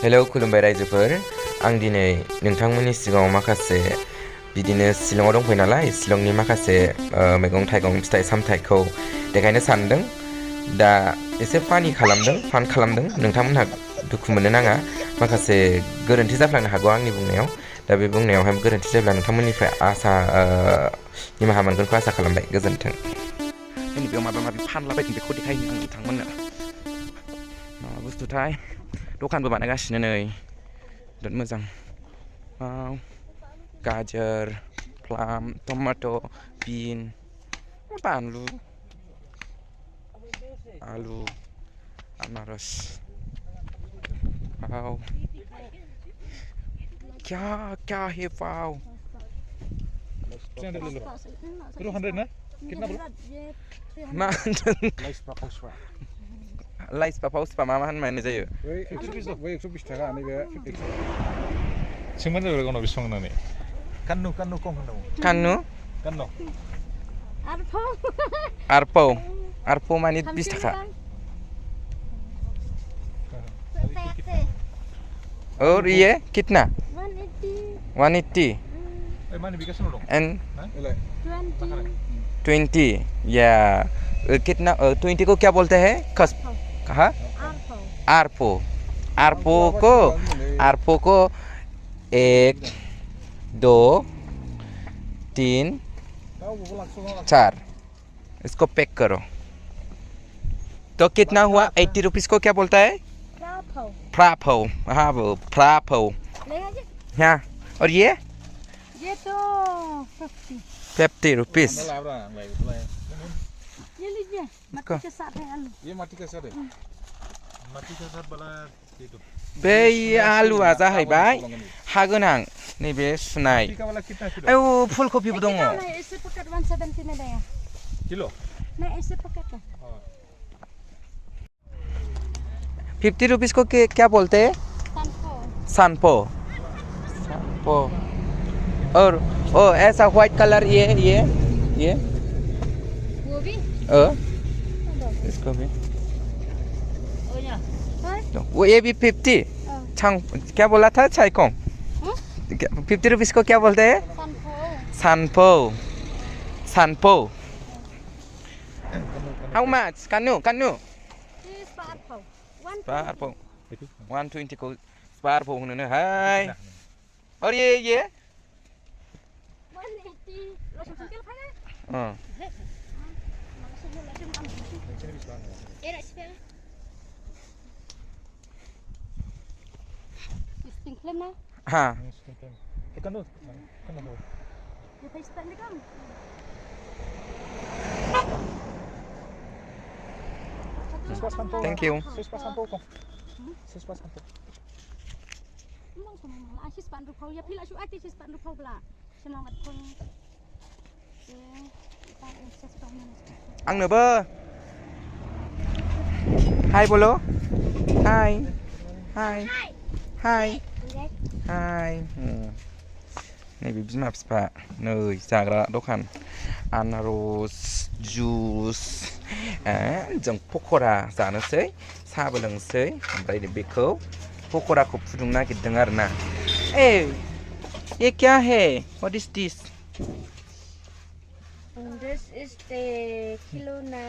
Hello खुलुमबाय रायजोफोर आं दिनै नोंथांमोननि सिगाङाव माखासे बिदिनो शिलंआव दंफैयो नालाय शिलंनि माखासे मैगं थाइगं फिथाइ सामथाइखौ देखायनो सानदों दा एसे फान खालामदों नोंथांमोनहा दुखु मोननो नाङा माखासे गोरोन्थि जाफ्लांनो हागौ आंनि बुंनायाव दा बे बुंनायावहाय गोरोन्थि जायोब्ला नोंथांमोननिफ्राय निमाहा मोनगोनखौ आसा खालामबाय गोजोन्थों जोंनि बेयाव माबा माबि फानलाबायदों बेखौ देखायनो आं नोंथांमोननो माबा बुस्थुथाय दखानबो बानायगासिनो नै बिराद मोजां गाजर प्लाम टमेट' बिन बानलु आलु आनारस वाव क्या क्या है वाव 200 ना कितना बोलो मा लाइस पापाउसपा मा होननाय जायो 120 थाखा नैबे 50 सोंबानो जाबाय गावनाव बेसेबां होननानै कान्नु खम होननांगौ कान्नु आरपौ माने 20 थाखा और ये कितना 180 and 20 या कितना 20 को क्या बोलते हैं कहा आरपो को 1 2 3 4 इसको पैक करो तो कितना हुआ 80 रुपीस को क्या बोलता है फ्रापो हाँ वो फ्रापो हाँ और ये तो 50 रुपीस ये लीजिए मट्टी के साथ है आलू ये मट्टी के साथ है मट्टी के साथ वाला ये तो बे आलुआ जाहैबाय हा गोनां नैबे सुनाय औ फुलकबिबो दङ ऐसे पकेट 170 में देया किलो नहीं ऐसे पकेट का 50 रुपीस को क्या बोलते हैं सनपो और ओ ऐसा व्हाइट कलर ये वो भी इसको भी वो ये भी 50 छांग क्या बोला था चाइकोंग 50 रुपीस को क्या बोलते हैं सनपो how much kanu sparpo 120 को sparpo होनो हाय और ये 180 हाँ thank you आंनोबो हाय बोलो हाय नैबे बिमा बिफा नै जाग्रा दखान आनारस जुस जों पक'रा जानोसै साहाबो लोंसै ओमफ्राय बेखौ पक'राखौ फुदुंनो नागिरदों आरोना ये क्या है what is this This is the kilona.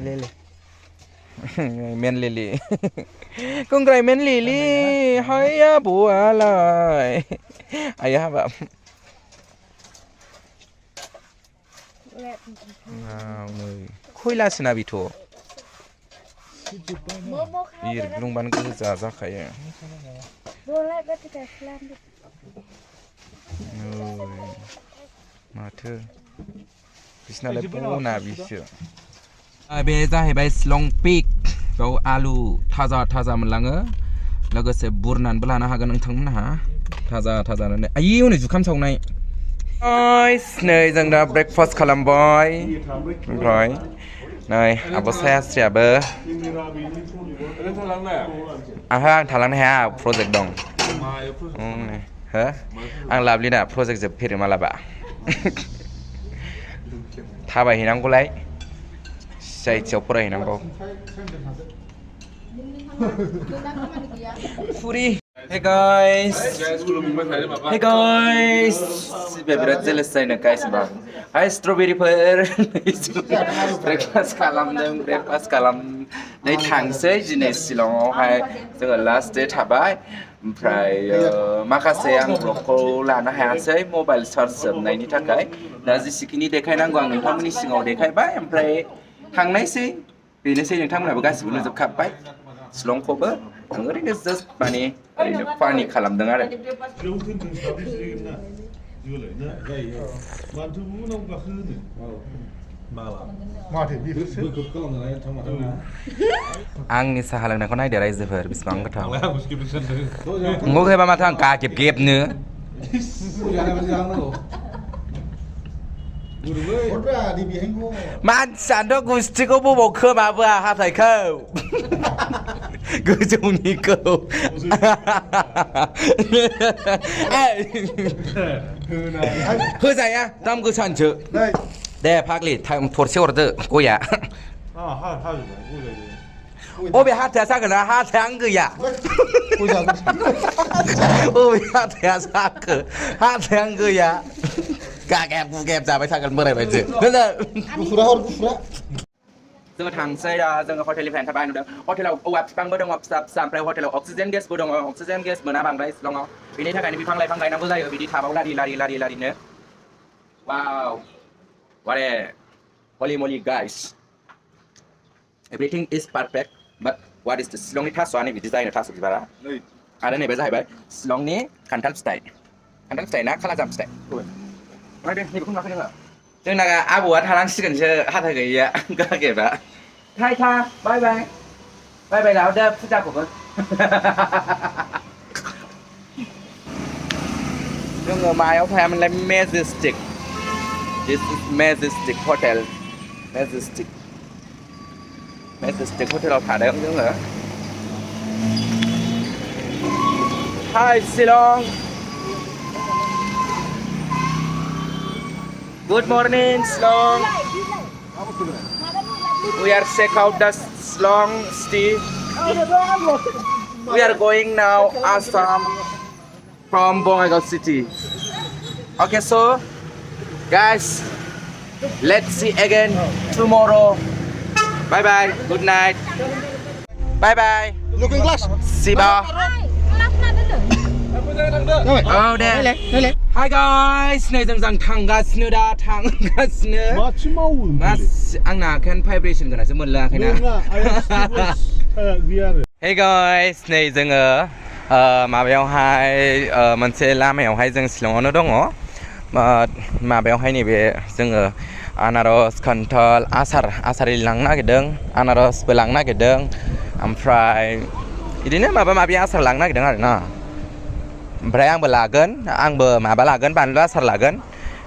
Lele. Men lele. Kongrai men lele. Haya bua lai. Ayah ba. Wow, noi. Khoila sina bito. Ir lungban goja jakayo. Boleh berarti kelam. माथो बिसनालाय बना बिसो बे जाहैबाय शिलं पिक बेयाव आलु थाजा मोनलाङो लोगोसे बुरनानैबो लानो हागोन नोंथांमोनहा थाजा आयै हनै जुखाम सावनाय नै जों दा ब्रेकफास्ट खालामबाय ओमफ्राय नै आब' सायास्रियाबो आं थालांनो हाया प्रजेक्ट दं हो आं लाभलिना प्रजेक्ट जोबफेरो मालाबा थाबायहैनांगौलाय जायथियाव फरायहैनांगौ Puri. Hey guys. Hey guys. Birat jelas saya nak guys bang. Hi strawberry per. Breakfast kalam. Nay थांसै दिनै शिलंआवहाय जोङो last day थाबाय ओमफ्राय माखासे आं ब्लगखौ लानो हायासै मबाइल चार्ज जोबनायनि थाखाय दा जेसेखिनि देखायनांगौ आं नोंथांमोननि सिगाङाव देखायबाय ओमफ्राय थांनायसै बेनोसै नोंथांमोनहाबो गासिबो नुजोबखाबाय शिलंखौबो आं ओरैनो जास्ट माने ओरैनो फानि खालामदों आरो आंनि साहा लोंनायखौ नायदो रायजोफोर बेसेबां गोथाव होबा माथो आं गेबनो मानसियानोथ' गुस्थिखौ बबाव खोमाबोआ हाथायखौ गोजौनिखौ होजाया दाम गोसानोसो दे फाग्लि थरसे हरदो गया अबे हाथाया जागोन ना हाथायानो गैया अबे हाथाया जाखो हाथायानो गैया गागेब गुगेब जाबाय थागोन बोराय बायदि जोङो थांसै दा जोङो हटेलनिफ्राय थाबाय नुदों हटेलाव औवा बिफांबो दङ फिसा फिसा ओमफ्राय हटेलाव अक्सिजेन गेसबो दङ अक्सिजेन गेस मोना बांद्राय शिलंआव बेनि थाखायनो बिफां लाइफां गायनांगौ जायो बिदि थाबाव लारिनो वाव what a holy moly guys everything is perfect but what is the Shillongनि थास'आनो बिदि जायो थास' बिबारा आरो नैबे जाहैबाय शिलंनि खान्थाल फिथाइ ना खालाजाम फिथाइ जोंना आबौआ थानांसिगोनसो हाथाय गैयिया गागेबा था बाय बाय लाबोदो फुजाखौबो जोङो मायाव थायामोनलाय Majestic This is Majestic Hotel. Majestic Hotel थादों जोङो. Hi Shillong. Good morning Shillong. We are check out the Shillong city. We are going now Assam from Bongaigaon city. Okay, so. Guys, let's see again tomorrow. Bye bye. Good night. Bye bye. Looking glass. Siba. Oh, there. Hi guys. Nay जों थांगासिनो दा थांगासिनो. Mas आंना kan vibration गोनांसो मोनलाङाखैना. Hey guys, नै जोङो माबायावहाय मोनसे लामायावहाय जों शिलंआवनो दङ. माबायावहाय नैबे जोङो आनारस खान्थाल आसार लांनो नागिरदों आनारसबो लांनो नागिरदों ओमफ्राय बिदिनो माबा माबि आसार लांनो नागिरदों आरो ना ओमफ्राय आंबो माबा लागोन बानलु आसार लागोन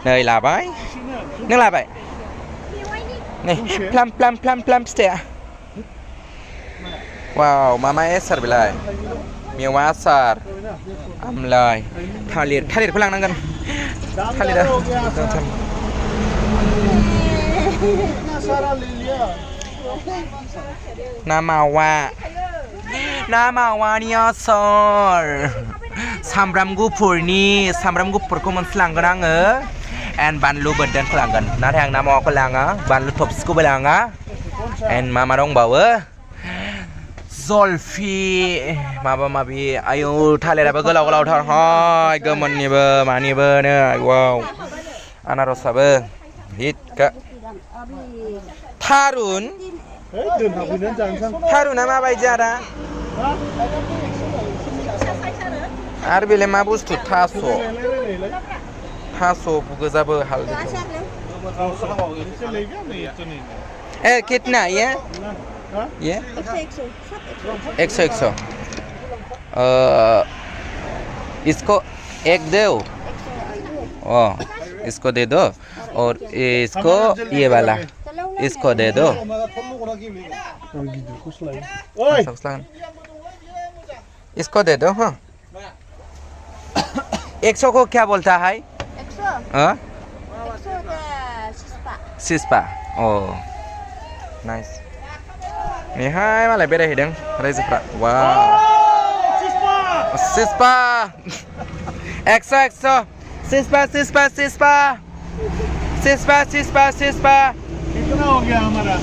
नै लाबाय नों लाबाय नै प्लाम फिथाइया वाव मा आसार बेलाय मेवा आसार आमलाय थालिरखौ लांनांगोन थालिरा ना मावानि आसार सामब्राम गुफुरखौ मोनसे लांगोन आङो एन्ड बानलु बोरदोनखौ लांगोन नाथाय आं ना मावाखौ लाङा बानलु थबसिखौबो लाङा एन्ड मा दंबावो जलफि माबा माबि आयौ थालिराबो गोलावथार हाय गोमोननिबो मानिबो नो वाव आनारसाबो हिट थारुना माबायदि आदा आरो बेलाय मा बुस्थु थास' गोजाबो हालदै कितना ये 100 इसको एक दो इसको दे दो और इसको ये वाला इसको दे दो इसको दे दो हाँ 100 को क्या बोलता है 100 सिस्पा nice Nih hai malah beda hidung Raise pra. Wow. Sispa. Exo. Sispa. कितना हो गया हमारा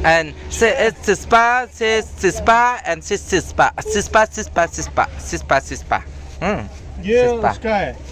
And sispa and sispa. ये Sispa. उसका है